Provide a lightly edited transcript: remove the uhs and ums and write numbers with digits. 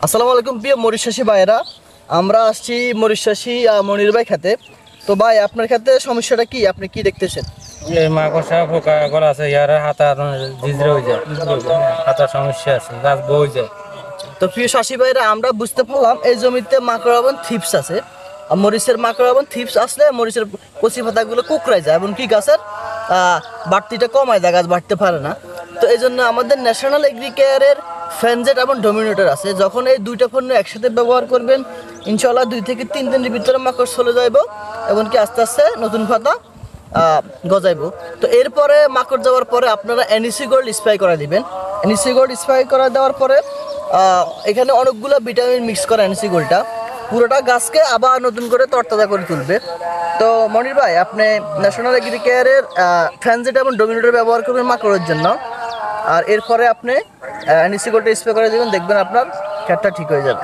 আসসালামু আলাইকুম প্রিয় মরিশাসী ভাইয়েরা, আমরা আসছি মরিশাসী মনির ভাই খেতে। তো ভাই, আপনার খেতে সমস্যাটা কি, আপনি কি দেখতেছেন? এই মাকড়সা পোকা গলা আছে, ইয়ার হাতা জিজরে হয়ে যায়, হাতার সমস্যা আছে, গাছ বই যায়। তো প্রিয় চাষি ভাইরা, আমরা বুঝতে পারলাম এই জমিতে মাকড় এবং থিপস আছে। আর মরিচের মাকড় এবং থিপস আসলে মরিচের কচি পাতাগুলো কুকড়ায় যায় এবং কি গাছের বাড়তিটা কমায় যায়, গাছ বাড়তে পারে না। তো এই জন্য আমাদের ন্যাশনাল এগ্রিকেয়ারের ফেনজেট এবং ডোমিনেটর আছে। যখন এই দুইটা পণ্য একসাথে ব্যবহার করবেন, ইনশাল্লাহ 2 থেকে 3 দিনের ভিতরে মাকড় চলে যাইব এবং কি আস্তে আস্তে নতুন পাতা গজাইবো। তো এরপরে মাকড় যাওয়ার পরে আপনারা এনইসি গোল্ড স্প্রে করে দিবেন। এনইসি গোল্ড স্প্রে করে দেওয়ার পরে এখানে অনেকগুলো ভিটামিন মিক্স করা এনইসি গোল্ডটা পুরোটা গাছকে আবার নতুন করে তরতাজা করে তুলবে। তো মনির ভাই, আপনি ন্যাশনাল এগ্রিকেয়ারের ফ্যানজেট এবং ডোমিনেটর ব্যবহার করবেন মাকড়ের জন্য, আর এরপরে আপনি এনইসি গোল্ডটা স্প্রে করে দেবেন, দেখবেন আপনার ক্ষেতটা ঠিক হয়ে যাবে।